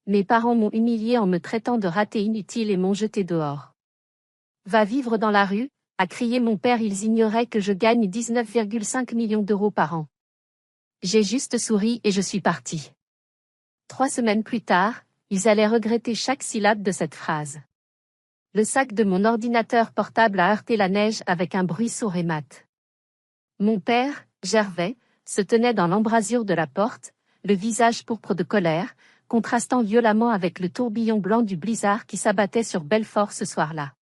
Mes parents m'ont humilié en me traitant de raté inutile et m'ont jeté dehors. Va vivre dans la rue, a crié mon père. Ils ignoraient que je gagne 19,5 millions d'euros par an. J'ai juste souri et je suis parti. 3 semaines plus tard, ils allaient regretter chaque syllabe de cette phrase. Le sac de mon ordinateur portable a heurté la neige avec un bruit sourd et mat. Mon père, Gervais, se tenait dans l'embrasure de la porte, le visage pourpre de colère, contrastant violemment avec le tourbillon blanc du blizzard qui s'abattait sur Belfort ce soir-là.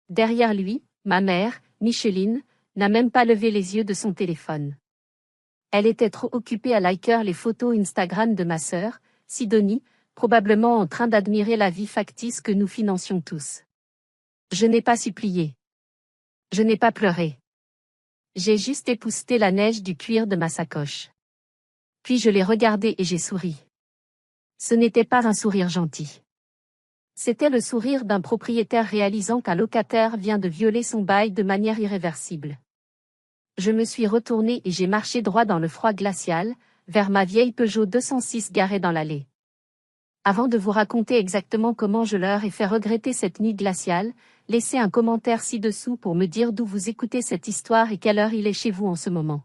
Derrière lui, ma mère, Micheline, n'a même pas levé les yeux de son téléphone. Elle était trop occupée à liker les photos Instagram de ma sœur, Sidonie, probablement en train d'admirer la vie factice que nous financions tous. Je n'ai pas supplié. Je n'ai pas pleuré. J'ai juste épousseté la neige du cuir de ma sacoche. Puis je l'ai regardé et j'ai souri. Ce n'était pas un sourire gentil. C'était le sourire d'un propriétaire réalisant qu'un locataire vient de violer son bail de manière irréversible. Je me suis retourné et j'ai marché droit dans le froid glacial, vers ma vieille Peugeot 206 garée dans l'allée. Avant de vous raconter exactement comment je leur ai fait regretter cette nuit glaciale, laissez un commentaire ci-dessous pour me dire d'où vous écoutez cette histoire et quelle heure il est chez vous en ce moment.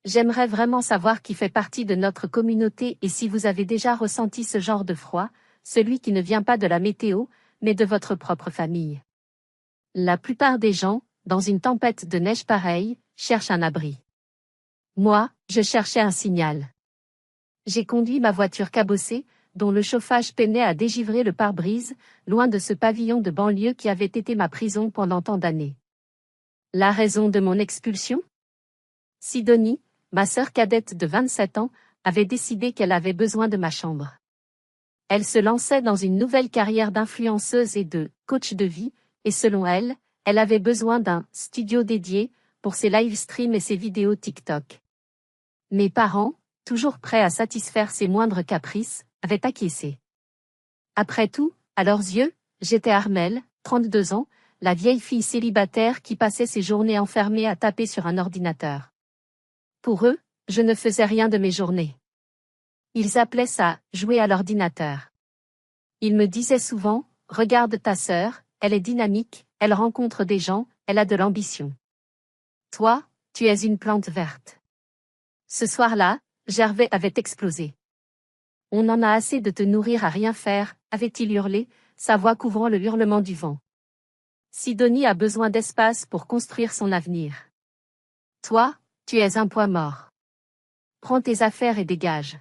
J'aimerais vraiment savoir qui fait partie de notre communauté et si vous avez déjà ressenti ce genre de froid, celui qui ne vient pas de la météo, mais de votre propre famille. La plupart des gens, dans une tempête de neige pareille, cherchent un abri. Moi, je cherchais un signal. J'ai conduit ma voiture cabossée, dont le chauffage peinait à dégivrer le pare-brise, loin de ce pavillon de banlieue qui avait été ma prison pendant tant d'années. La raison de mon expulsion ? Sidonie, ma sœur cadette de 27 ans, avait décidé qu'elle avait besoin de ma chambre. Elle se lançait dans une nouvelle carrière d'influenceuse et de coach de vie, et selon elle, elle avait besoin d'un studio dédié pour ses live streams et ses vidéos TikTok. Mes parents, toujours prêts à satisfaire ses moindres caprices, avaient acquiescé. Après tout, à leurs yeux, j'étais Armelle, 32 ans, la vieille fille célibataire qui passait ses journées enfermée à taper sur un ordinateur. Pour eux, je ne faisais rien de mes journées. Ils appelaient ça « jouer à l'ordinateur ». Ils me disaient souvent « Regarde ta sœur, elle est dynamique, elle rencontre des gens, elle a de l'ambition. Toi, tu es une plante verte. » Ce soir-là, Gervais avait explosé. « On en a assez de te nourrir à rien faire », avait-il hurlé, sa voix couvrant le hurlement du vent. Sidonie a besoin d'espace pour construire son avenir. Toi, tu es un poids mort. Prends tes affaires et dégage.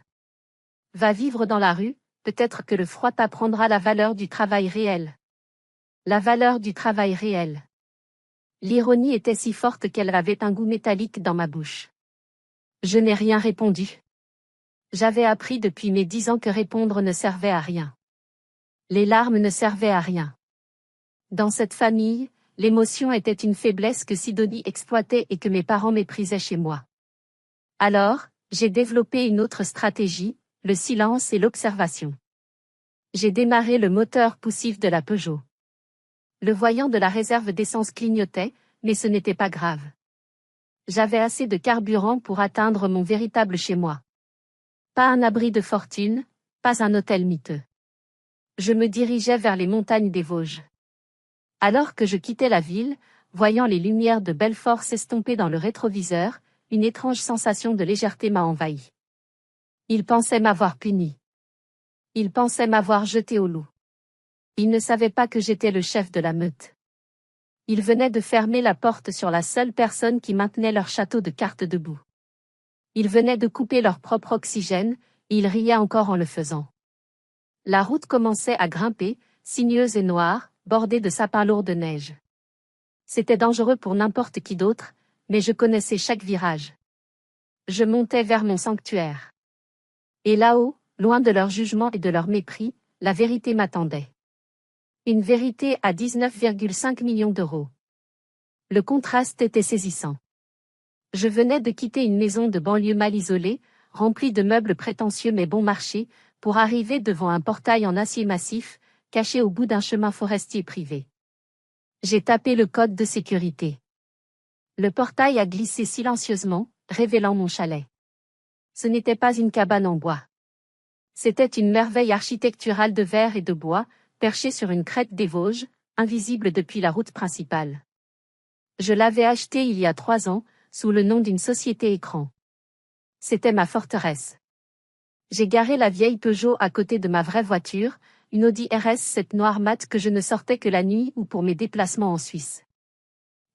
Va vivre dans la rue, peut-être que le froid t'apprendra la valeur du travail réel. La valeur du travail réel. L'ironie était si forte qu'elle avait un goût métallique dans ma bouche. Je n'ai rien répondu. J'avais appris depuis mes 10 ans que répondre ne servait à rien. Les larmes ne servaient à rien. Dans cette famille, l'émotion était une faiblesse que Sidonie exploitait et que mes parents méprisaient chez moi. Alors, j'ai développé une autre stratégie, le silence et l'observation. J'ai démarré le moteur poussif de la Peugeot. Le voyant de la réserve d'essence clignotait, mais ce n'était pas grave. J'avais assez de carburant pour atteindre mon véritable chez-moi. Pas un abri de fortune, pas un hôtel miteux. Je me dirigeais vers les montagnes des Vosges. Alors que je quittais la ville, voyant les lumières de Belfort s'estomper dans le rétroviseur, une étrange sensation de légèreté m'a envahi. Ils pensaient m'avoir puni. Ils pensaient m'avoir jeté au loup. Ils ne savaient pas que j'étais le chef de la meute. Ils venaient de fermer la porte sur la seule personne qui maintenait leur château de cartes debout. Ils venaient de couper leur propre oxygène, et ils riaient encore en le faisant. La route commençait à grimper, sinueuse et noire, bordée de sapins lourds de neige. C'était dangereux pour n'importe qui d'autre, mais je connaissais chaque virage. Je montais vers mon sanctuaire. Et là-haut, loin de leur jugement et de leur mépris, la vérité m'attendait. Une vérité à 19,5 millions d'euros. Le contraste était saisissant. Je venais de quitter une maison de banlieue mal isolée, remplie de meubles prétentieux mais bon marché, pour arriver devant un portail en acier massif, caché au bout d'un chemin forestier privé. J'ai tapé le code de sécurité. Le portail a glissé silencieusement, révélant mon chalet. Ce n'était pas une cabane en bois. C'était une merveille architecturale de verre et de bois, perchée sur une crête des Vosges, invisible depuis la route principale. Je l'avais achetée il y a 3 ans, sous le nom d'une société écran. C'était ma forteresse. J'ai garé la vieille Peugeot à côté de ma vraie voiture, une Audi RS7 noire mat que je ne sortais que la nuit ou pour mes déplacements en Suisse.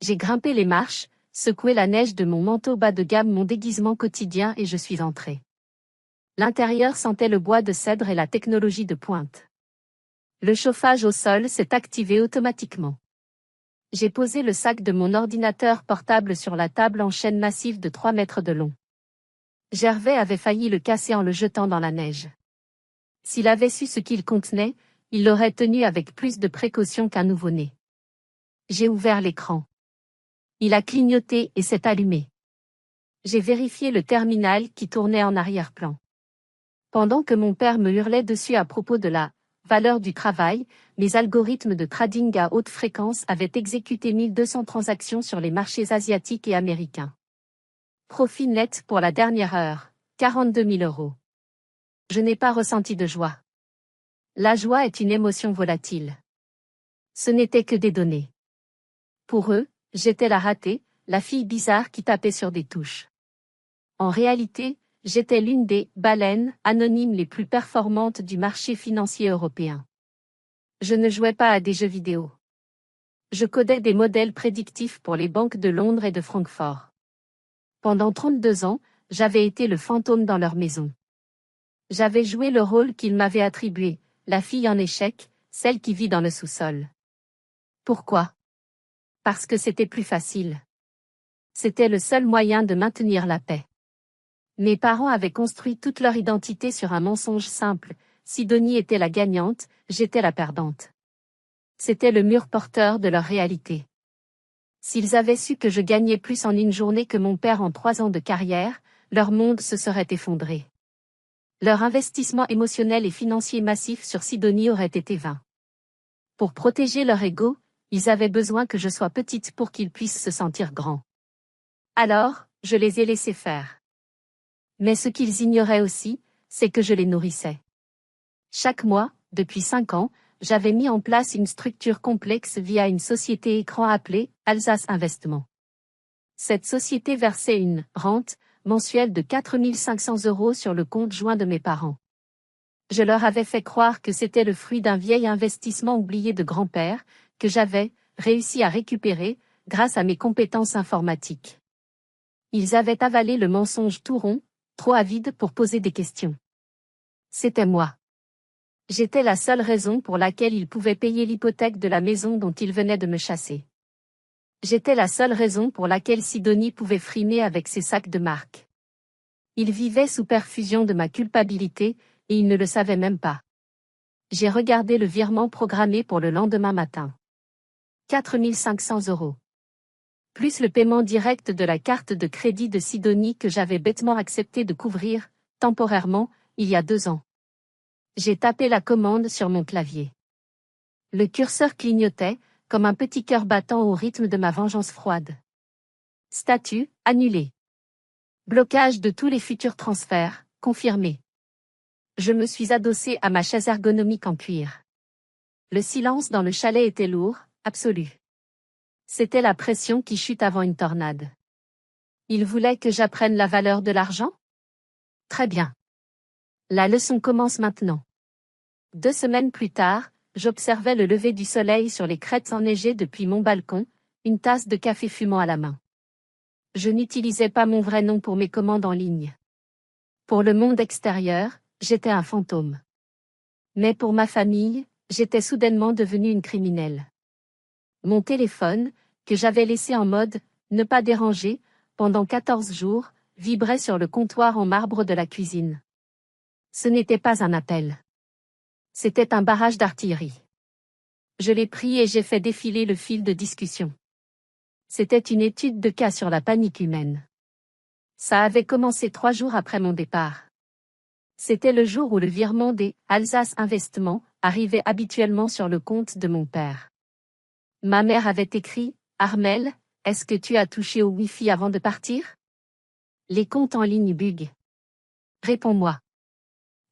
J'ai grimpé les marches, secoué la neige de mon manteau bas de gamme, mon déguisement quotidien, et je suis entré. L'intérieur sentait le bois de cèdre et la technologie de pointe. Le chauffage au sol s'est activé automatiquement. J'ai posé le sac de mon ordinateur portable sur la table en chêne massif de 3 mètres de long. Gervais avait failli le casser en le jetant dans la neige. S'il avait su ce qu'il contenait, il l'aurait tenu avec plus de précaution qu'un nouveau-né. J'ai ouvert l'écran. Il a clignoté et s'est allumé. J'ai vérifié le terminal qui tournait en arrière-plan. Pendant que mon père me hurlait dessus à propos de la valeur du travail, mes algorithmes de trading à haute fréquence avaient exécuté 1200 transactions sur les marchés asiatiques et américains. Profit net pour la dernière heure, 42 000 €. Je n'ai pas ressenti de joie. La joie est une émotion volatile. Ce n'était que des données. Pour eux, j'étais la ratée, la fille bizarre qui tapait sur des touches. En réalité, j'étais l'une des baleines anonymes les plus performantes du marché financier européen. Je ne jouais pas à des jeux vidéo. Je codais des modèles prédictifs pour les banques de Londres et de Francfort. Pendant 32 ans, j'avais été le fantôme dans leur maison. J'avais joué le rôle qu'ils m'avaient attribué, la fille en échec, celle qui vit dans le sous-sol. Pourquoi? Parce que c'était plus facile. C'était le seul moyen de maintenir la paix. Mes parents avaient construit toute leur identité sur un mensonge simple: Sidonie était la gagnante, j'étais la perdante. C'était le mur porteur de leur réalité. S'ils avaient su que je gagnais plus en une journée que mon père en 3 ans de carrière, leur monde se serait effondré. Leur investissement émotionnel et financier massif sur Sidonie aurait été vain. Pour protéger leur ego, ils avaient besoin que je sois petite pour qu'ils puissent se sentir grands. Alors, je les ai laissés faire. Mais ce qu'ils ignoraient aussi, c'est que je les nourrissais. Chaque mois, depuis 5 ans, j'avais mis en place une structure complexe via une société écran appelée Alsace Investissement. Cette société versait une rente mensuelle de 4 500 € sur le compte joint de mes parents. Je leur avais fait croire que c'était le fruit d'un vieil investissement oublié de grand-père, que j'avais réussi à récupérer grâce à mes compétences informatiques. Ils avaient avalé le mensonge tout rond, trop avide pour poser des questions. C'était moi. J'étais la seule raison pour laquelle ils pouvaient payer l'hypothèque de la maison dont ils venaient de me chasser. J'étais la seule raison pour laquelle Sidonie pouvait frimer avec ses sacs de marque. Ils vivaient sous perfusion de ma culpabilité, et ils ne le savaient même pas. J'ai regardé le virement programmé pour le lendemain matin. 4 500 €. Plus le paiement direct de la carte de crédit de Sidonie que j'avais bêtement accepté de couvrir, temporairement, il y a 2 ans. J'ai tapé la commande sur mon clavier. Le curseur clignotait, comme un petit cœur battant au rythme de ma vengeance froide. Statut, annulé. Blocage de tous les futurs transferts, confirmé. Je me suis adossé à ma chaise ergonomique en cuir. Le silence dans le chalet était lourd, absolu. C'était la pression qui chute avant une tornade. Ils voulaient que j'apprenne la valeur de l'argent? Très bien. La leçon commence maintenant. 2 semaines plus tard, j'observais le lever du soleil sur les crêtes enneigées depuis mon balcon, une tasse de café fumant à la main. Je n'utilisais pas mon vrai nom pour mes commandes en ligne. Pour le monde extérieur, j'étais un fantôme. Mais pour ma famille, j'étais soudainement devenue une criminelle. Mon téléphone, que j'avais laissé en mode « ne pas déranger » pendant 14 jours, vibrait sur le comptoir en marbre de la cuisine. Ce n'était pas un appel. C'était un barrage d'artillerie. Je l'ai pris et j'ai fait défiler le fil de discussion. C'était une étude de cas sur la panique humaine. Ça avait commencé 3 jours après mon départ. C'était le jour où le virement des Alsace Investissement arrivait habituellement sur le compte de mon père. Ma mère avait écrit « Armelle, est-ce que tu as touché au Wi-Fi avant de partir? Les comptes en ligne buguent. Réponds-moi. »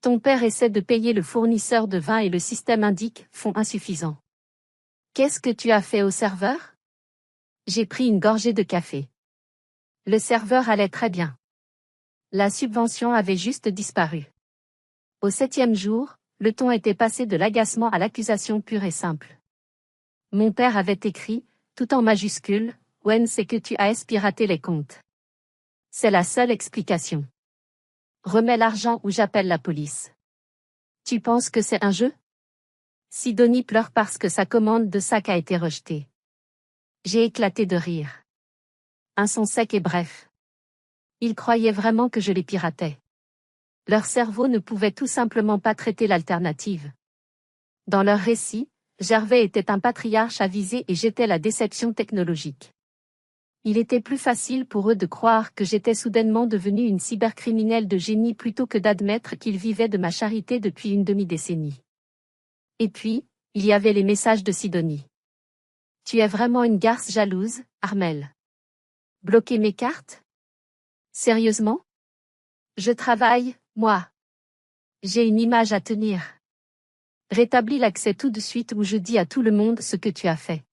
Ton père essaie de payer le fournisseur de vin et le système indique fonds insuffisants. Qu'est-ce que tu as fait au serveur? J'ai pris une gorgée de café. Le serveur allait très bien. La subvention avait juste disparu. Au 7e jour, le ton était passé de l'agacement à l'accusation pure et simple. Mon père avait écrit, tout en majuscules, When c'est que tu as piraté les comptes. C'est la seule explication. Remets l'argent ou j'appelle la police. Tu penses que c'est un jeu? Sidonie pleure parce que sa commande de sac a été rejetée. J'ai éclaté de rire. Un son sec et bref. Ils croyaient vraiment que je les piratais. Leur cerveau ne pouvait tout simplement pas traiter l'alternative. Dans leur récit, Gervais était un patriarche avisé et j'étais la déception technologique. Il était plus facile pour eux de croire que j'étais soudainement devenue une cybercriminelle de génie plutôt que d'admettre qu'ils vivaient de ma charité depuis une demi-décennie. Et puis, il y avait les messages de Sidonie. Tu es vraiment une garce jalouse, Armelle. Bloquer mes cartes? Sérieusement? Je travaille, moi. J'ai une image à tenir. Rétablis l'accès tout de suite ou je dis à tout le monde ce que tu as fait.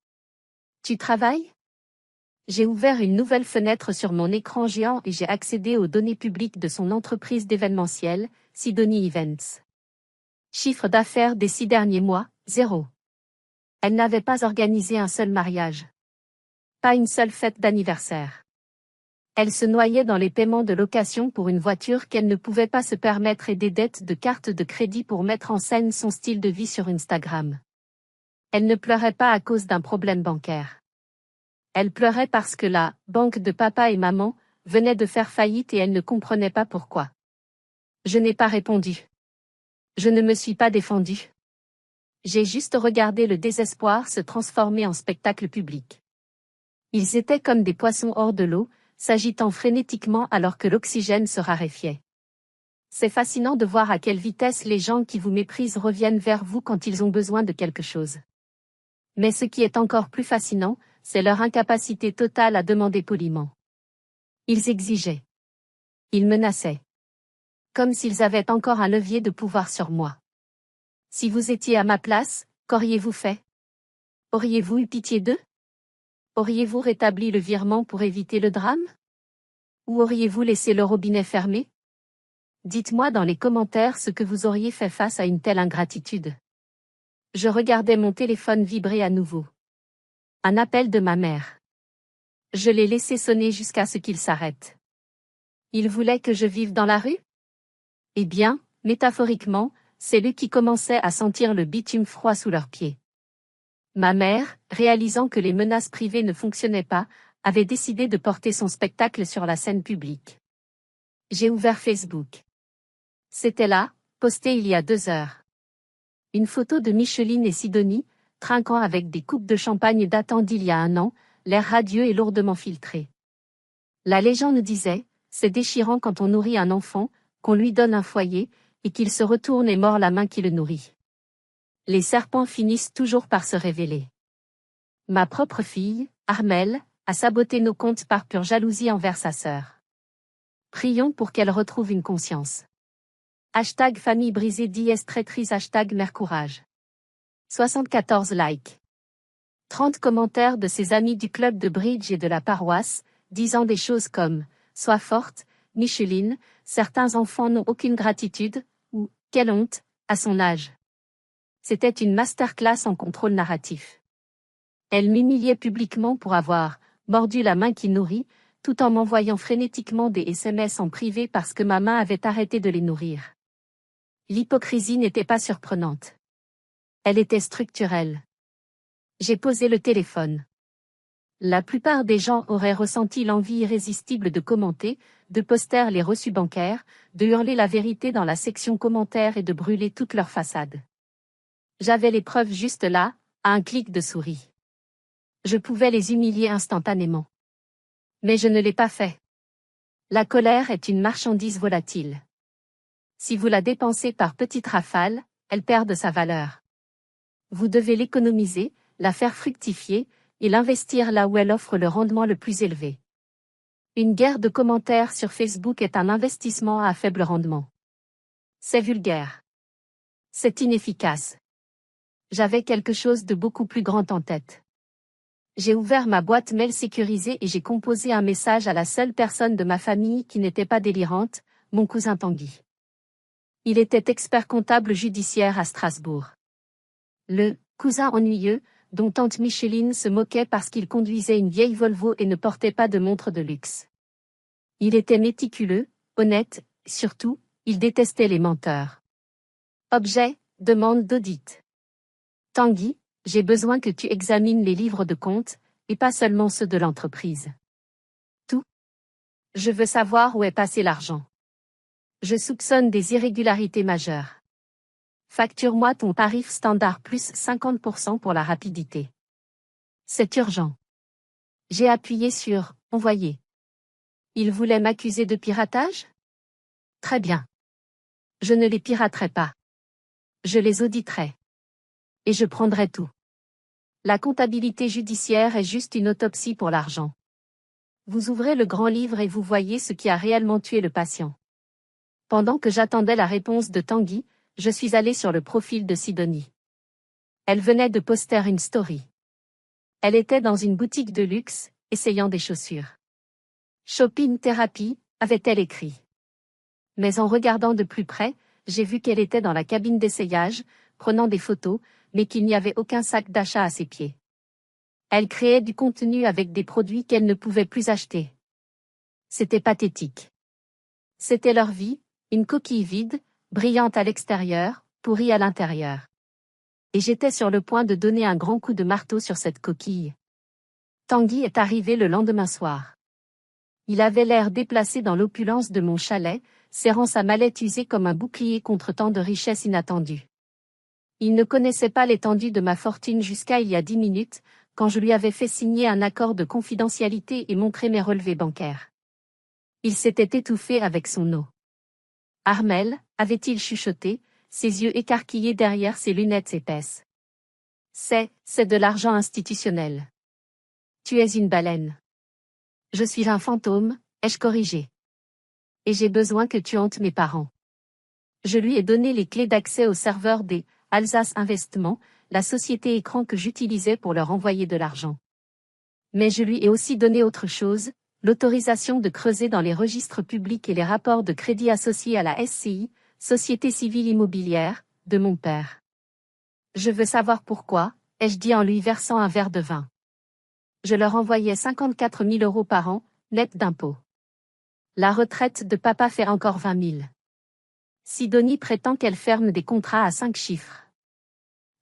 Tu travailles? J'ai ouvert une nouvelle fenêtre sur mon écran géant et j'ai accédé aux données publiques de son entreprise d'événementiel, Sidonie Events. Chiffre d'affaires des 6 derniers mois, 0. Elle n'avait pas organisé un seul mariage. Pas une seule fête d'anniversaire. Elle se noyait dans les paiements de location pour une voiture qu'elle ne pouvait pas se permettre et des dettes de carte de crédit pour mettre en scène son style de vie sur Instagram. Elle ne pleurait pas à cause d'un problème bancaire. Elle pleurait parce que la banque de papa et maman venait de faire faillite et elle ne comprenait pas pourquoi. Je n'ai pas répondu. Je ne me suis pas défendue. J'ai juste regardé le désespoir se transformer en spectacle public. Ils étaient comme des poissons hors de l'eau, s'agitant frénétiquement alors que l'oxygène se raréfiait. C'est fascinant de voir à quelle vitesse les gens qui vous méprisent reviennent vers vous quand ils ont besoin de quelque chose. Mais ce qui est encore plus fascinant, c'est leur incapacité totale à demander poliment. Ils exigeaient. Ils menaçaient. Comme s'ils avaient encore un levier de pouvoir sur moi. Si vous étiez à ma place, qu'auriez-vous fait? Auriez-vous eu pitié d'eux? Auriez-vous rétabli le virement pour éviter le drame? Ou auriez-vous laissé le robinet fermé? Dites-moi dans les commentaires ce que vous auriez fait face à une telle ingratitude. Je regardais mon téléphone vibrer à nouveau. Un appel de ma mère. Je l'ai laissé sonner jusqu'à ce qu'il s'arrête. Il voulait que je vive dans la rue? Eh bien, métaphoriquement, c'est lui qui commençait à sentir le bitume froid sous leurs pieds. Ma mère, réalisant que les menaces privées ne fonctionnaient pas, avait décidé de porter son spectacle sur la scène publique. J'ai ouvert Facebook. C'était là, posté il y a 2 heures. Une photo de Micheline et Sidonie, trinquant avec des coupes de champagne datant d'il y a 1 an, l'air radieux et lourdement filtré. La légende disait, c'est déchirant quand on nourrit un enfant, qu'on lui donne un foyer, et qu'il se retourne et mord la main qui le nourrit. Les serpents finissent toujours par se révéler. Ma propre fille, Armelle, a saboté nos comptes par pure jalousie envers sa sœur. Prions pour qu'elle retrouve une conscience. Hashtag famille brisée / traîtrise # mère courage. 74 likes. 30 commentaires de ses amis du club de bridge et de la paroisse, disant des choses comme « Sois forte, Micheline, certains enfants n'ont aucune gratitude » ou « Quelle honte, à son âge ». C'était une masterclass en contrôle narratif. Elle m'humiliait publiquement pour avoir mordu la main qui nourrit, tout en m'envoyant frénétiquement des SMS en privé parce que ma main avait arrêté de les nourrir. L'hypocrisie n'était pas surprenante. Elle était structurelle. J'ai posé le téléphone. La plupart des gens auraient ressenti l'envie irrésistible de commenter, de poster les reçus bancaires, de hurler la vérité dans la section commentaires et de brûler toute leur façade. J'avais les preuves juste là, à un clic de souris. Je pouvais les humilier instantanément. Mais je ne l'ai pas fait. La colère est une marchandise volatile. Si vous la dépensez par petites rafales, elle perd de sa valeur. Vous devez l'économiser, la faire fructifier, et l'investir là où elle offre le rendement le plus élevé. Une guerre de commentaires sur Facebook est un investissement à faible rendement. C'est vulgaire. C'est inefficace. J'avais quelque chose de beaucoup plus grand en tête. J'ai ouvert ma boîte mail sécurisée et j'ai composé un message à la seule personne de ma famille qui n'était pas délirante, mon cousin Tanguy. Il était expert comptable judiciaire à Strasbourg. Le cousin ennuyeux, dont tante Micheline se moquait parce qu'il conduisait une vieille Volvo et ne portait pas de montre de luxe. Il était méticuleux, honnête, surtout, il détestait les menteurs. Objet, demande d'audit. Tanguy, j'ai besoin que tu examines les livres de compte, et pas seulement ceux de l'entreprise. Tout. Je veux savoir où est passé l'argent. Je soupçonne des irrégularités majeures. Facture-moi ton tarif standard plus 50% pour la rapidité. C'est urgent. J'ai appuyé sur « Envoyer ». Il voulait m'accuser de piratage? Très bien. Je ne les piraterai pas. Je les auditerai. Et je prendrai tout. La comptabilité judiciaire est juste une autopsie pour l'argent. Vous ouvrez le grand livre et vous voyez ce qui a réellement tué le patient. Pendant que j'attendais la réponse de Tanguy, je suis allé sur le profil de Sidonie. Elle venait de poster une story. Elle était dans une boutique de luxe, essayant des chaussures. Shopping Therapy, avait-elle écrit. Mais en regardant de plus près, j'ai vu qu'elle était dans la cabine d'essayage, prenant des photos, mais qu'il n'y avait aucun sac d'achat à ses pieds. Elle créait du contenu avec des produits qu'elle ne pouvait plus acheter. C'était pathétique. C'était leur vie, une coquille vide, brillante à l'extérieur, pourrie à l'intérieur. Et j'étais sur le point de donner un grand coup de marteau sur cette coquille. Tanguy est arrivé le lendemain soir. Il avait l'air déplacé dans l'opulence de mon chalet, serrant sa mallette usée comme un bouclier contre tant de richesses inattendues. Il ne connaissait pas l'étendue de ma fortune jusqu'à il y a 10 minutes, quand je lui avais fait signer un accord de confidentialité et montré mes relevés bancaires. Il s'était étouffé avec son eau. Armel, avait-il chuchoté, ses yeux écarquillés derrière ses lunettes épaisses. C'est de l'argent institutionnel. Tu es une baleine. Je suis un fantôme, ai-je corrigé. Et j'ai besoin que tu hantes mes parents. Je lui ai donné les clés d'accès au serveur des Alsace Investissement, la société écran que j'utilisais pour leur envoyer de l'argent. Mais je lui ai aussi donné autre chose, l'autorisation de creuser dans les registres publics et les rapports de crédit associés à la SCI, Société Civile Immobilière, de mon père. Je veux savoir pourquoi, ai-je dit en lui versant un verre de vin. Je leur envoyais 54 000 € par an, net d'impôts. La retraite de papa fait encore 20 000. Sidonie prétend qu'elle ferme des contrats à 5 chiffres.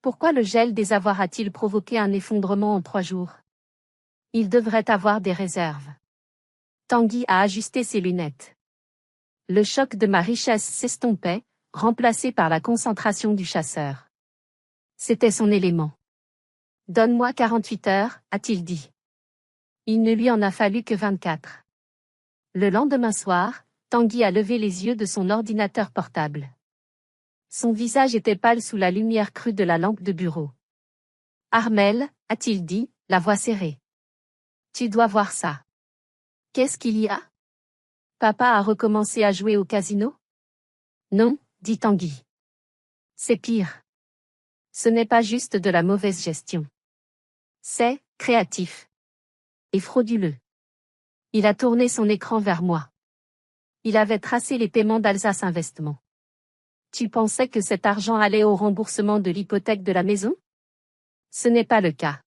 Pourquoi le gel des avoirs a-t-il provoqué un effondrement en 3 jours? Il devrait avoir des réserves. Tanguy a ajusté ses lunettes. Le choc de ma richesse s'estompait, remplacé par la concentration du chasseur. C'était son élément. Donne-moi 48 heures, a-t-il dit. Il ne lui en a fallu que 24. Le lendemain soir, Tanguy a levé les yeux de son ordinateur portable. Son visage était pâle sous la lumière crue de la lampe de bureau. Armel, a-t-il dit, la voix serrée. Tu dois voir ça. Qu'est-ce qu'il y a? Papa a recommencé à jouer au casino? Non, dit Tanguy. C'est pire. Ce n'est pas juste de la mauvaise gestion. C'est créatif. Et frauduleux. Il a tourné son écran vers moi. Il avait tracé les paiements d'Alsace Investissement. Tu pensais que cet argent allait au remboursement de l'hypothèque de la maison? Ce n'est pas le cas.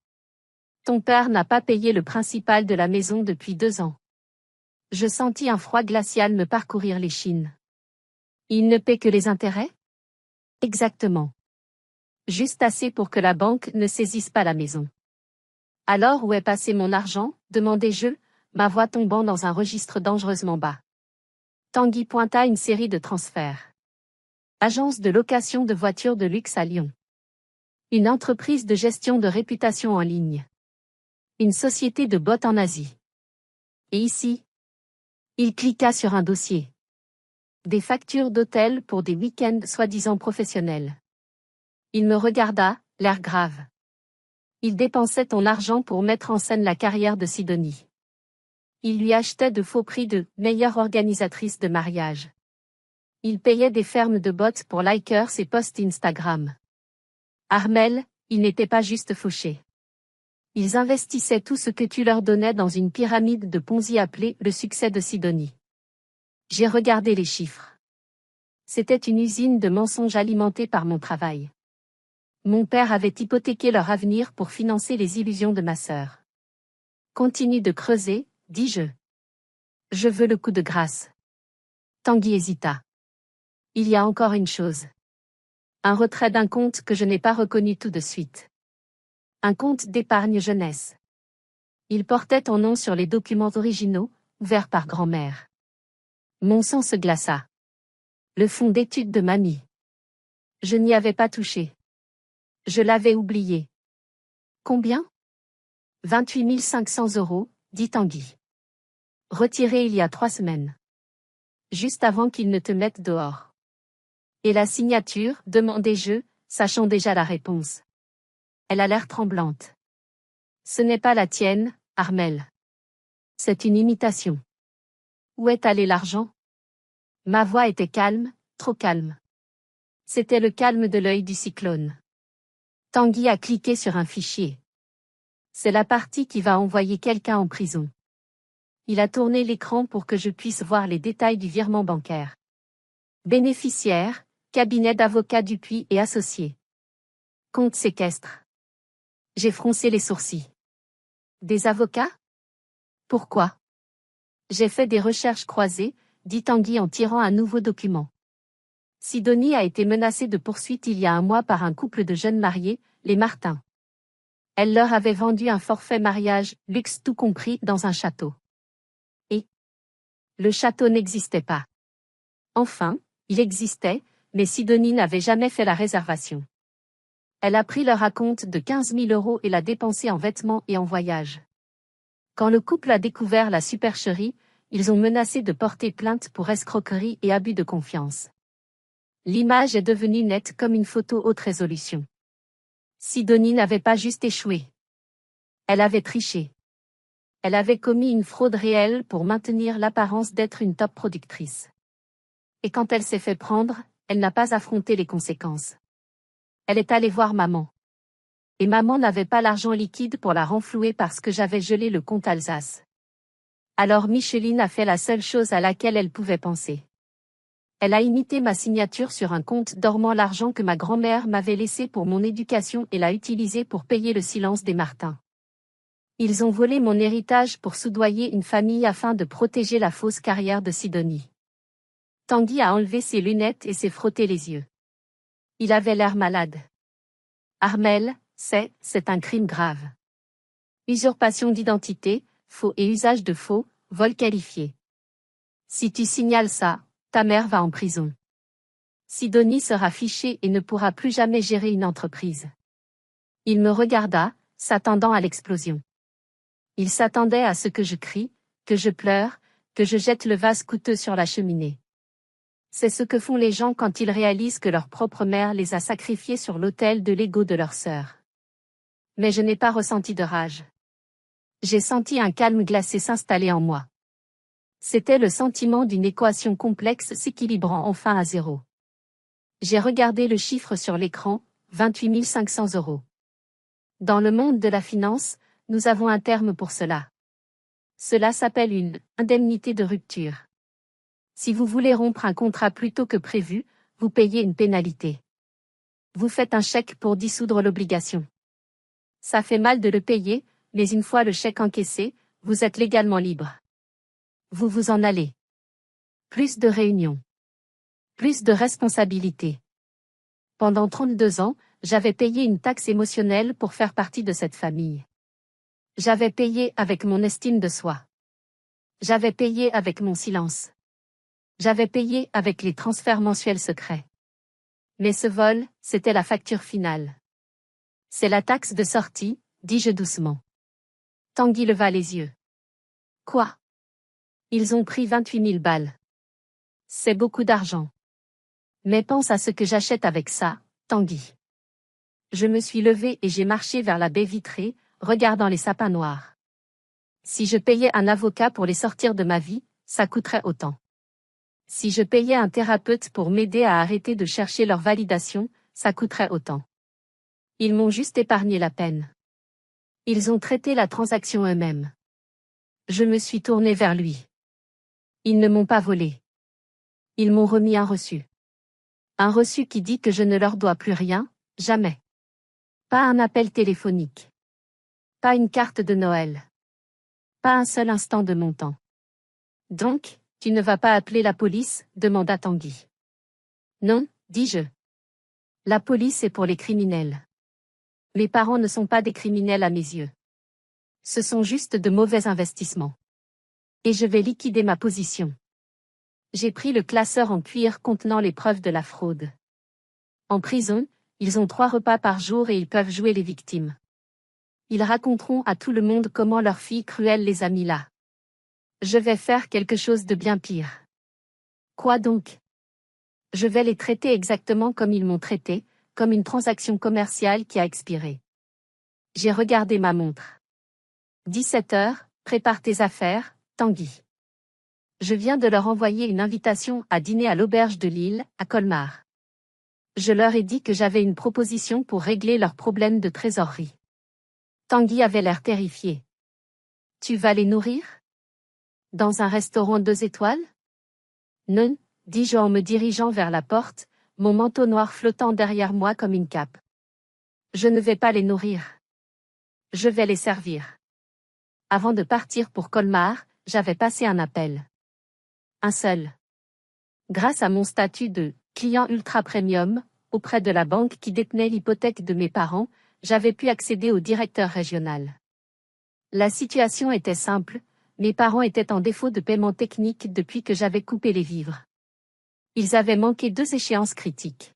Ton père n'a pas payé le principal de la maison depuis 2 ans. Je sentis un froid glacial me parcourir l'échine. Il ne paie que les intérêts? Exactement. Juste assez pour que la banque ne saisisse pas la maison. Alors où est passé mon argent? Demandai-je, ma voix tombant dans un registre dangereusement bas. Tanguy pointa une série de transferts. Agence de location de voitures de luxe à Lyon. Une entreprise de gestion de réputation en ligne. Une société de bots en Asie. Et ici? Il cliqua sur un dossier. Des factures d'hôtel pour des week-ends soi-disant professionnels. Il me regarda, l'air grave. Il dépensait ton argent pour mettre en scène la carrière de Sidonie. Il lui achetait de faux prix de meilleure organisatrice de mariage. Il payait des fermes de bots pour likers et posts Instagram. Armel, ils n'étaient pas juste fauchés. Ils investissaient tout ce que tu leur donnais dans une pyramide de Ponzi appelée le succès de Sidonie. J'ai regardé les chiffres. C'était une usine de mensonges alimentée par mon travail. Mon père avait hypothéqué leur avenir pour financer les illusions de ma sœur. Continue de creuser, dis-je. Je veux le coup de grâce. Tanguy hésita. Il y a encore une chose. Un retrait d'un compte que je n'ai pas reconnu tout de suite. Un compte d'épargne jeunesse. Il portait ton nom sur les documents originaux, ouverts par grand-mère. Mon sang se glaça. Le fonds d'études de mamie. Je n'y avais pas touché. Je l'avais oublié. Combien ? 28 500 €, dit Tanguy. Retiré il y a 3 semaines. Juste avant qu'ils ne te mettent dehors. Et la signature, demandai-je, sachant déjà la réponse. Elle a l'air tremblante. Ce n'est pas la tienne, Armel. C'est une imitation. Où est allé l'argent ? Ma voix était calme, trop calme. C'était le calme de l'œil du cyclone. Tanguy a cliqué sur un fichier. C'est la partie qui va envoyer quelqu'un en prison. Il a tourné l'écran pour que je puisse voir les détails du virement bancaire. Bénéficiaire, cabinet d'avocats Dupuis et associés. Compte séquestre. J'ai froncé les sourcils. Des avocats ? Pourquoi ? J'ai fait des recherches croisées, dit Tanguy en tirant un nouveau document. Sidonie a été menacée de poursuite il y a un mois par un couple de jeunes mariés, les Martin. Elle leur avait vendu un forfait mariage, luxe tout compris, dans un château. Et le château n'existait pas. Enfin, il existait, mais Sidonie n'avait jamais fait la réservation. Elle a pris leur acompte de 15 000 € et l'a dépensé en vêtements et en voyages. Quand le couple a découvert la supercherie, ils ont menacé de porter plainte pour escroquerie et abus de confiance. L'image est devenue nette comme une photo haute résolution. Sidonie n'avait pas juste échoué. Elle avait triché. Elle avait commis une fraude réelle pour maintenir l'apparence d'être une top productrice. Et quand elle s'est fait prendre, elle n'a pas affronté les conséquences. Elle est allée voir maman. Et maman n'avait pas l'argent liquide pour la renflouer parce que j'avais gelé le compte Alsace. Alors Micheline a fait la seule chose à laquelle elle pouvait penser. Elle a imité ma signature sur un compte dormant l'argent que ma grand-mère m'avait laissé pour mon éducation et l'a utilisé pour payer le silence des Martin. Ils ont volé mon héritage pour soudoyer une famille afin de protéger la fausse carrière de Sidonie. Tanguy a enlevé ses lunettes et s'est frotté les yeux. Il avait l'air malade. Armel, c'est un crime grave. Usurpation d'identité, faux et usage de faux, vol qualifié. Si tu signales ça, ta mère va en prison. Sidonie sera fichée et ne pourra plus jamais gérer une entreprise. Il me regarda, s'attendant à l'explosion. Il s'attendait à ce que je crie, que je pleure, que je jette le vase coûteux sur la cheminée. C'est ce que font les gens quand ils réalisent que leur propre mère les a sacrifiés sur l'autel de l'ego de leur sœur. Mais je n'ai pas ressenti de rage. J'ai senti un calme glacé s'installer en moi. C'était le sentiment d'une équation complexe s'équilibrant enfin à zéro. J'ai regardé le chiffre sur l'écran, 28 500 €. Dans le monde de la finance, nous avons un terme pour cela. Cela s'appelle une indemnité de rupture. Si vous voulez rompre un contrat plus tôt que prévu, vous payez une pénalité. Vous faites un chèque pour dissoudre l'obligation. Ça fait mal de le payer, mais une fois le chèque encaissé, vous êtes légalement libre. Vous vous en allez. Plus de réunions. Plus de responsabilités. Pendant 32 ans, j'avais payé une taxe émotionnelle pour faire partie de cette famille. J'avais payé avec mon estime de soi. J'avais payé avec mon silence. J'avais payé avec les transferts mensuels secrets. Mais ce vol, c'était la facture finale. C'est la taxe de sortie, dis-je doucement. Tanguy leva les yeux. Quoi ? Ils ont pris 28 000 balles. C'est beaucoup d'argent. Mais pense à ce que j'achète avec ça, Tanguy. Je me suis levée et j'ai marché vers la baie vitrée, regardant les sapins noirs. Si je payais un avocat pour les sortir de ma vie, ça coûterait autant. Si je payais un thérapeute pour m'aider à arrêter de chercher leur validation, ça coûterait autant. Ils m'ont juste épargné la peine. Ils ont traité la transaction eux-mêmes. Je me suis tournée vers lui. Ils ne m'ont pas volé. Ils m'ont remis un reçu. Un reçu qui dit que je ne leur dois plus rien, jamais. Pas un appel téléphonique. Pas une carte de Noël. Pas un seul instant de mon temps. Donc, tu ne vas pas appeler la police, demanda Tanguy. Non, dis-je. La police est pour les criminels. Mes parents ne sont pas des criminels à mes yeux. Ce sont juste de mauvais investissements. Et je vais liquider ma position. J'ai pris le classeur en cuir contenant les preuves de la fraude. En prison, ils ont 3 repas par jour et ils peuvent jouer les victimes. Ils raconteront à tout le monde comment leur fille cruelle les a mis là. Je vais faire quelque chose de bien pire. Quoi donc? Je vais les traiter exactement comme ils m'ont traité, comme une transaction commerciale qui a expiré. J'ai regardé ma montre. 17 heures, prépare tes affaires, Tanguy. Je viens de leur envoyer une invitation à dîner à l'auberge de Lille, à Colmar. Je leur ai dit que j'avais une proposition pour régler leurs problèmes de trésorerie. Tanguy avait l'air terrifié. Tu vas les nourrir? Dans un restaurant 2 étoiles? Non, dis-je en me dirigeant vers la porte, mon manteau noir flottant derrière moi comme une cape. Je ne vais pas les nourrir. Je vais les servir. Avant de partir pour Colmar, j'avais passé un appel. Un seul. Grâce à mon statut de client ultra premium, auprès de la banque qui détenait l'hypothèque de mes parents, j'avais pu accéder au directeur régional. La situation était simple, mes parents étaient en défaut de paiement technique depuis que j'avais coupé les vivres. Ils avaient manqué 2 échéances critiques.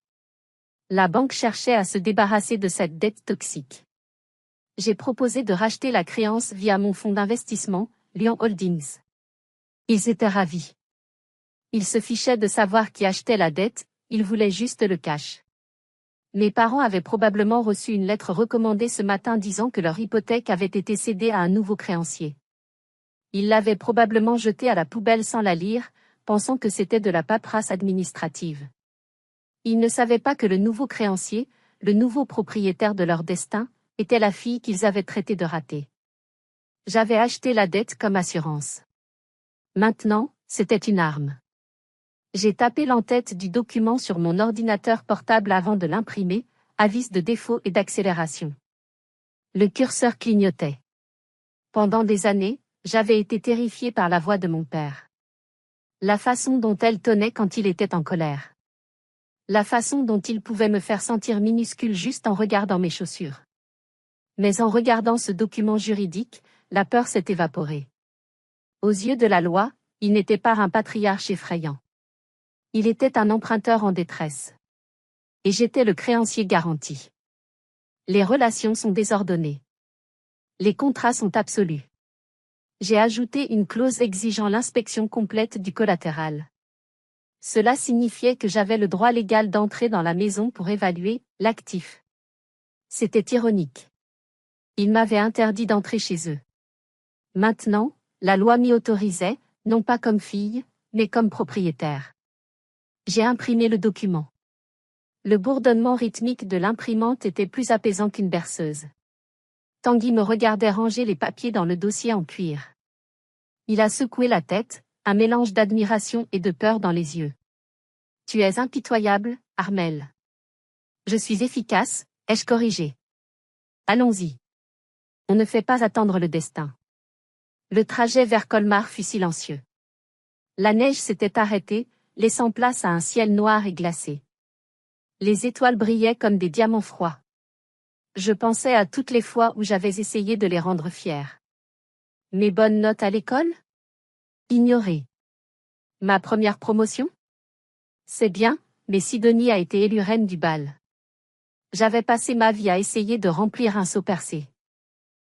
La banque cherchait à se débarrasser de cette dette toxique. J'ai proposé de racheter la créance via mon fonds d'investissement, Lion Holdings. Ils étaient ravis. Ils se fichaient de savoir qui achetait la dette, ils voulaient juste le cash. Mes parents avaient probablement reçu une lettre recommandée ce matin disant que leur hypothèque avait été cédée à un nouveau créancier. Ils l'avaient probablement jetée à la poubelle sans la lire, pensant que c'était de la paperasse administrative. Ils ne savaient pas que le nouveau créancier, le nouveau propriétaire de leur destin, était la fille qu'ils avaient traitée de ratée. J'avais acheté la dette comme assurance. Maintenant, c'était une arme. J'ai tapé l'entête du document sur mon ordinateur portable avant de l'imprimer, avis de défaut et d'accélération. Le curseur clignotait. Pendant des années, j'avais été terrifiée par la voix de mon père. La façon dont elle tonnait quand il était en colère. La façon dont il pouvait me faire sentir minuscule juste en regardant mes chaussures. Mais en regardant ce document juridique, la peur s'est évaporée. Aux yeux de la loi, il n'était pas un patriarche effrayant. Il était un emprunteur en détresse. Et j'étais le créancier garanti. Les relations sont désordonnées. Les contrats sont absolus. J'ai ajouté une clause exigeant l'inspection complète du collatéral. Cela signifiait que j'avais le droit légal d'entrer dans la maison pour évaluer l'actif. C'était ironique. Ils m'avaient interdit d'entrer chez eux. Maintenant, la loi m'y autorisait, non pas comme fille, mais comme propriétaire. J'ai imprimé le document. Le bourdonnement rythmique de l'imprimante était plus apaisant qu'une berceuse. Tanguy me regardait ranger les papiers dans le dossier en cuir. Il a secoué la tête, un mélange d'admiration et de peur dans les yeux. Tu es impitoyable, Armel. Je suis efficace, ai-je corrigé. Allons-y. On ne fait pas attendre le destin. Le trajet vers Colmar fut silencieux. La neige s'était arrêtée, laissant place à un ciel noir et glacé. Les étoiles brillaient comme des diamants froids. Je pensais à toutes les fois où j'avais essayé de les rendre fiers. Mes bonnes notes à l'école? Ignorées. Ma première promotion? C'est bien, mais Sidonie a été élue reine du bal. J'avais passé ma vie à essayer de remplir un seau percé.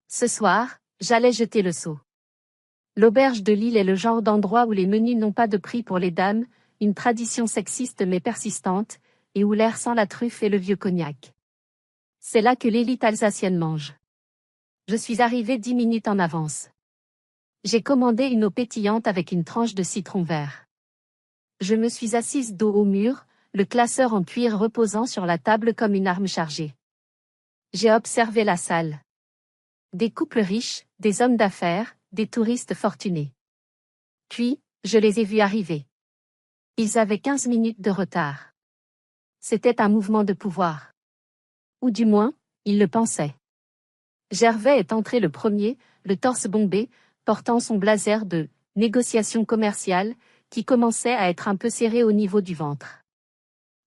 Ce soir, j'allais jeter le seau. L'auberge de Lille est le genre d'endroit où les menus n'ont pas de prix pour les dames, une tradition sexiste mais persistante, et où l'air sent la truffe et le vieux cognac. C'est là que l'élite alsacienne mange. Je suis arrivée 10 minutes en avance. J'ai commandé une eau pétillante avec une tranche de citron vert. Je me suis assise dos au mur, le classeur en cuir reposant sur la table comme une arme chargée. J'ai observé la salle. Des couples riches, des hommes d'affaires, des touristes fortunés. Puis, je les ai vus arriver. Ils avaient 15 minutes de retard. C'était un mouvement de pouvoir. Ou du moins, ils le pensaient. Gervais est entré le premier, le torse bombé, portant son blazer de « négociation commerciale » qui commençait à être un peu serré au niveau du ventre.